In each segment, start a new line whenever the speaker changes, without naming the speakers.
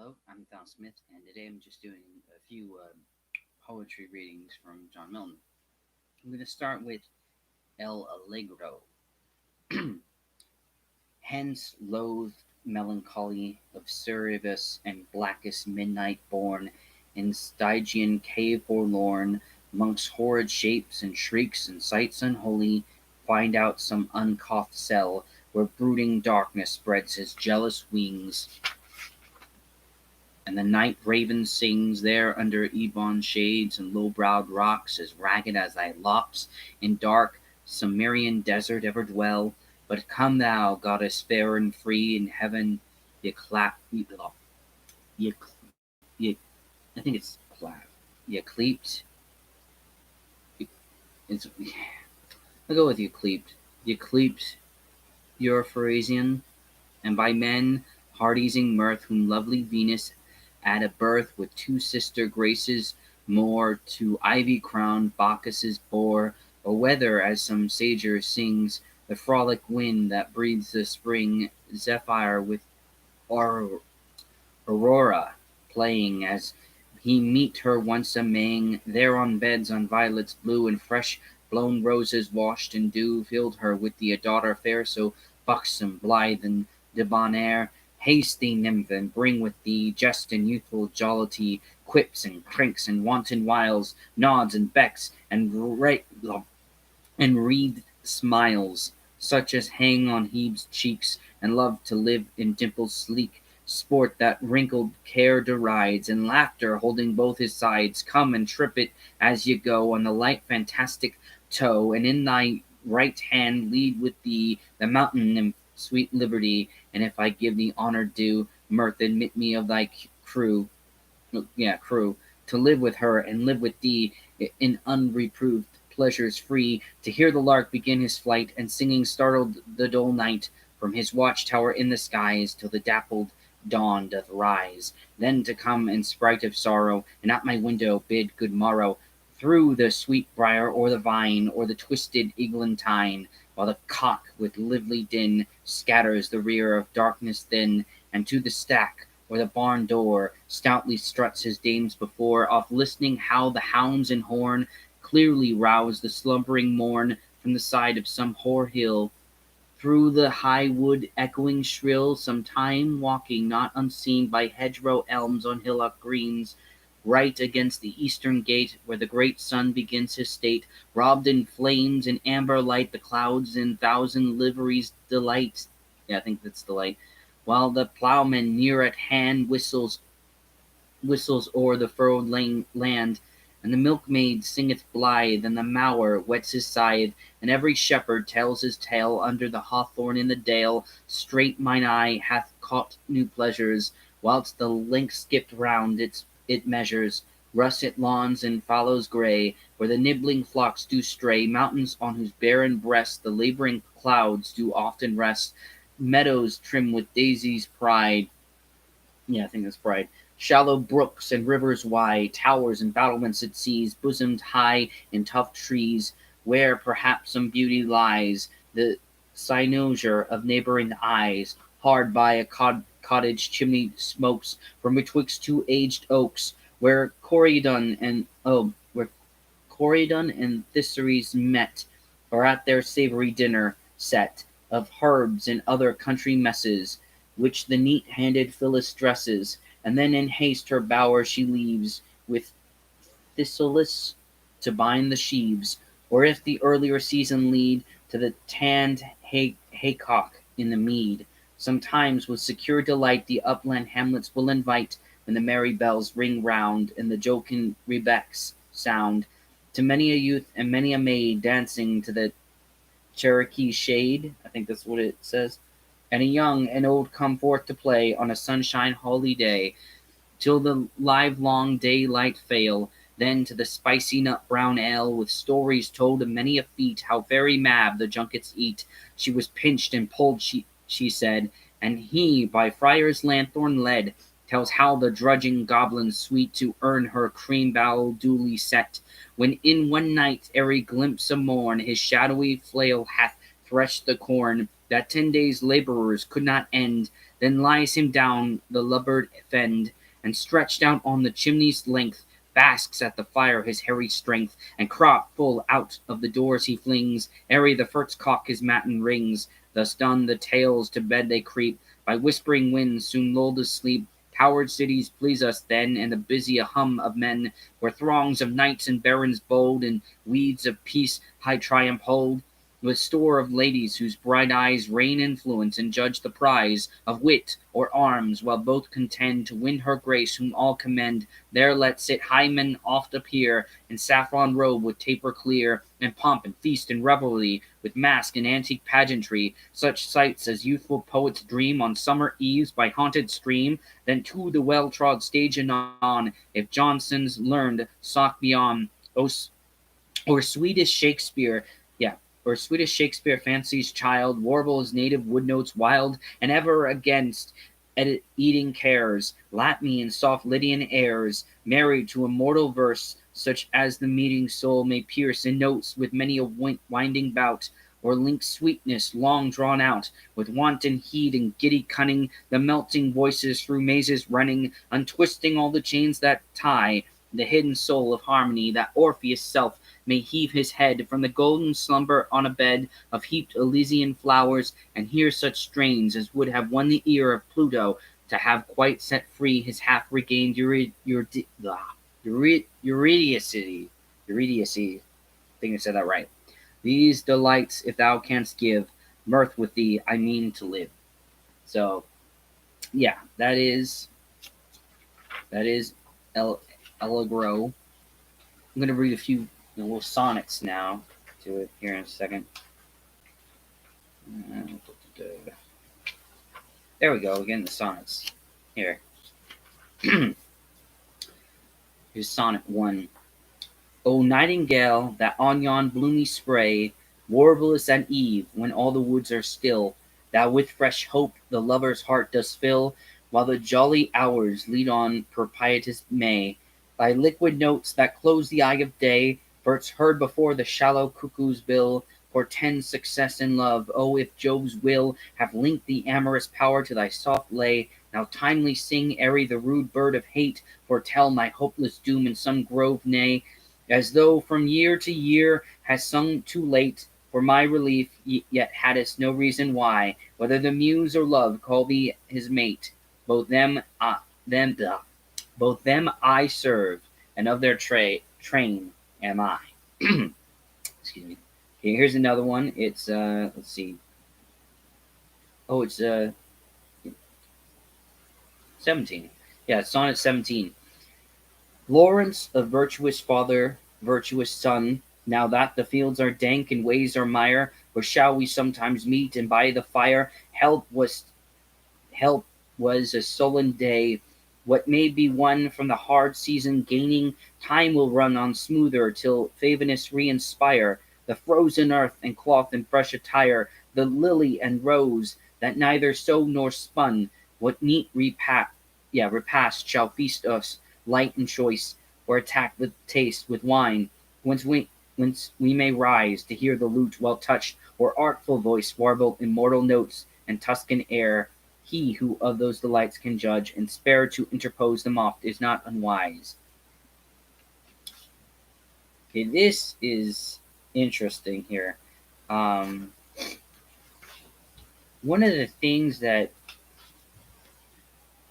Hello, I'm Thal Smith, and today I'm just doing a few poetry readings from John Milton. I'm going to start with El Allegro. Hence, loathed melancholy of Cerberus and blackest midnight born, in Stygian cave forlorn, monks' horrid shapes and shrieks and sights unholy, find out some uncough'd cell, where brooding darkness spreads his jealous wings. And the night raven sings there under ebon shades and low-browed rocks, as ragged as thy locks, in dark Cimmerian desert ever dwell. But come thou, goddess fair and free, in heaven ye clap ye, ye I think it's clap. Ye cleaped. It's I'll go with you cleaped. Ye cleaped your Pharisaian, and by men heart-easing mirth, whom lovely Venus at a birth with two sister Graces more to ivy-crowned Bacchus's bore, or whether, as some sager sings, the frolic wind that breathes the spring zephyr with Aurora playing, as he meet her once a Maying, there on beds on violets blue and fresh blown roses washed in dew, filled her with the daughter fair, so buxom, blithe, and debonair. Haste thee, nymph, and bring with thee jest and youthful jollity, quips and cranks and wanton wiles, nods and becks, and wreathed smiles, such as hang on Hebe's cheeks, and love to live in dimples sleek, sport that wrinkled care derides, and laughter holding both his sides. Come and trip it as ye go on the light fantastic toe, and in thy right hand lead with thee the mountain nymph, sweet Liberty, and if I give thee honour due, mirth, admit me of thy crew, to live with her and live with thee in unreproved pleasures free, to hear the lark begin his flight, and singing startled the dull night from his watchtower in the skies, till the dappled dawn doth rise, then to come in sprite of sorrow, and at my window bid good morrow, through the sweet briar or the vine, or the twisted eglantine, while the cock with lively din scatters the rear of darkness thin, and to the stack or the barn door stoutly struts his dames before, oft listening how the hounds and horn clearly rouse the slumbering morn from the side of some hoar hill, through the high wood echoing shrill, sometime walking not unseen by hedgerow elms on hillock greens, right against the eastern gate, where the great sun begins his state, robed in flames and amber light, the clouds in thousand liveries delight. Yeah, I think that's delight. While the ploughman near at hand whistles o'er the furrowed land, and the milkmaid singeth blithe, and the mower whets his scythe, and every shepherd tells his tale under the hawthorn in the dale. Straight mine eye hath caught new pleasures, whilst the link skipped round it measures russet lawns and fallows grey, where the nibbling flocks do stray, mountains on whose barren breast the labouring clouds do often rest, meadows trim with daisies pride. Yeah, I think that's pride. Shallow brooks and rivers wide, towers and battlements it sees, bosomed high in tough trees, where perhaps some beauty lies, the cynosure of neighbouring eyes. Hard by a cottage chimney smokes from betwixt two aged oaks, where Corydon and Thisseres met, or at their savoury dinner set of herbs and other country messes, which the neat-handed Phyllis dresses, and then in haste her bower she leaves, with Thistleus to bind the sheaves, or if the earlier season lead to the tanned haycock in the mead, sometimes with secure delight the upland hamlets will invite, when the merry bells ring round, and the jocund rebecks sound, to many a youth and many a maid dancing to the Cherokee shade, I think that's what it says, and a young and old come forth to play on a sunshine holy day, till the livelong daylight fail, then to the spicy nut brown ale, with stories told of many a feat, how fairy Mab the junkets eat. She was pinched and pulled, she said, and he by friar's lanthorn led, tells how the drudging goblins sweet to earn her cream bowl duly set, when in one night airy glimpse of morn his shadowy flail hath threshed the corn, that 10 days' labourers could not end, then lies him down the lubber'd fend, and stretched out on the chimney's length, basks at the fire his hairy strength, and crop full out of the doors he flings, ere the first cock his matin rings. Thus done, the tales to bed they creep, by whispering winds soon lulled asleep. Towered cities please us then, and the busy hum of men, where throngs of knights and barons bold, and weeds of peace high triumph hold, with store of ladies whose bright eyes reign influence and judge the prize of wit or arms, while both contend to win her grace whom all commend. There let sit high men oft appear, in saffron robe with taper clear, and pomp and feast and revelry, with mask and antique pageantry, such sights as youthful poets dream on summer eves by haunted stream. Then to the well-trod stage anon, if Johnson's learned sock beyond, or Swedish Shakespeare, yeah, or Swedish Shakespeare fancy's child, warble his native wood notes wild, and ever against eating cares, lap me in soft Lydian airs, married to immortal verse, such as the meeting soul may pierce in notes with many a winding bout, or link sweetness long drawn out, with wanton heed and giddy cunning, the melting voices through mazes running, untwisting all the chains that tie the hidden soul of harmony, that Orpheus' self may heave his head from the golden slumber on a bed of heaped Elysian flowers, and hear such strains as would have won the ear of Pluto, to have quite set free his half regained Eurydice. I think I said that right. These delights, if thou canst give, mirth with thee, I mean to live. So, yeah, that is Allegro. I'm going to read a few little sonnets now to it here in a second. There we go, again the sonnets. Here. Here's sonnet 1. O nightingale, that on yon bloomy spray warblest at eve, when all the woods are still, thou with fresh hope the lover's heart dost fill, while the jolly hours lead on propitious May. Thy liquid notes that close the eye of day, first heard before the shallow cuckoo's bill, portend success in love. Oh, if Jove's will have linked the amorous power to thy soft lay, now timely sing ere the rude bird of hate foretell my hopeless doom in some grove, nay, as though from year to year hast sung too late for my relief, yet hadst no reason why, whether the muse or love call thee his mate. Both them I serve, and of their train am I. Excuse me. Okay, here's another one. It's let's see. Oh, it's 17. Yeah, sonnet 17. Lawrence, a virtuous father, virtuous son, now that the fields are dank and ways are mire, where shall we sometimes meet, and by the fire help was a sullen day. What may be won from the hard season gaining, time will run on smoother till Favinus re-inspire the frozen earth and cloth in fresh attire, the lily and rose that neither sow nor spun. What neat repast shall feast us, light and choice, or attack the taste with wine, whence we may rise to hear the lute well touched, or artful voice warble immortal notes and Tuscan air. He who of those delights can judge, and spare to interpose them oft, is not unwise. Okay, this is interesting here. One of the things that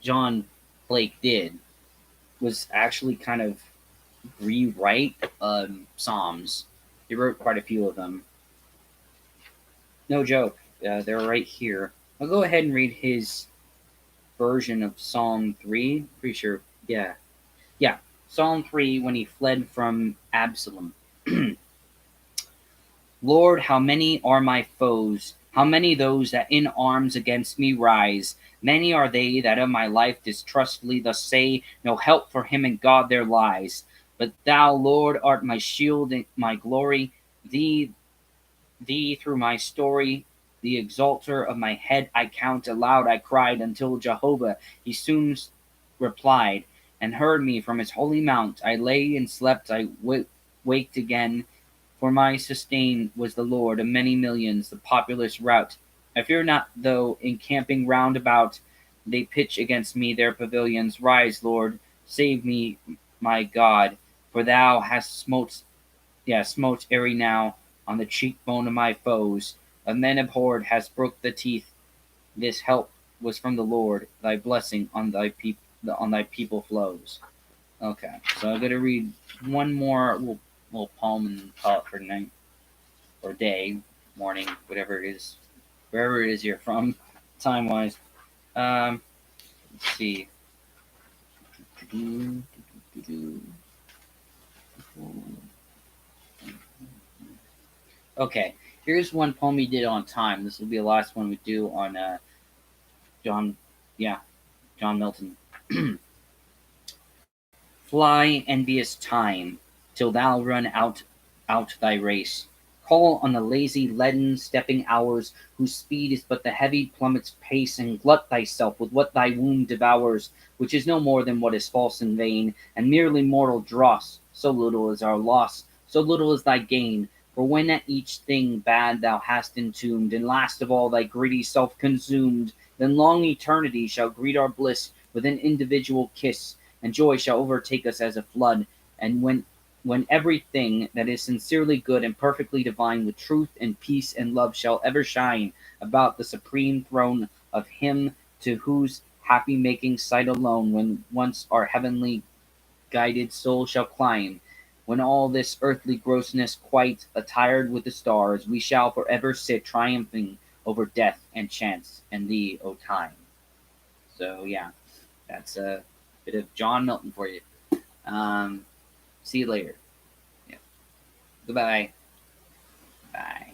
John Blake did was actually kind of rewrite Psalms. He wrote quite a few of them. No joke. They're right here. I'll go ahead and read his version of Psalm 3. Pretty sure. Yeah. Psalm 3, when he fled from Absalom. Lord, how many are my foes? How many those that in arms against me rise? Many are they that of my life distrustfully thus say, no help for him in God there lies. But thou, Lord, art my shield and my glory. Thee through my story, the exalter of my head I count aloud. I cried until Jehovah, he soon replied, and heard me from his holy mount. I lay and slept, I waked again, for my sustain was the Lord of many millions, the populous rout. I fear not, though encamping round about, They pitch against me their pavilions. Rise, Lord, save me, my God, for thou hast smote ere now on the cheekbone of my foes. Of men abhorred hast broke the teeth. This help was from the Lord. Thy blessing on thy people flows. Okay, so I'm gonna read one more little poem and call it for night or day, morning, whatever it is, wherever it is you're from, time wise. Let's see. Okay, here's one poem we did on time. This will be the last one we do on John, yeah, John Milton. Fly, envious time, till thou run out thy race. Call on the lazy, leaden stepping hours, whose speed is but the heavy plummet's pace, and glut thyself with what thy womb devours, which is no more than what is false and vain, and merely mortal dross. So little is our loss, so little is thy gain. For when at each thing bad thou hast entombed, and last of all thy greedy self consumed, then long eternity shall greet our bliss with an individual kiss, and joy shall overtake us as a flood. And when everything that is sincerely good and perfectly divine, with truth and peace and love, shall ever shine about the supreme throne of Him to whose happy making sight alone, when once our heavenly guided soul shall climb, when all this earthly grossness quite attired with the stars, we shall forever sit triumphing over death and chance and thee, O time. So yeah, that's a bit of John Milton for you. See you later. Yeah. Goodbye. Bye.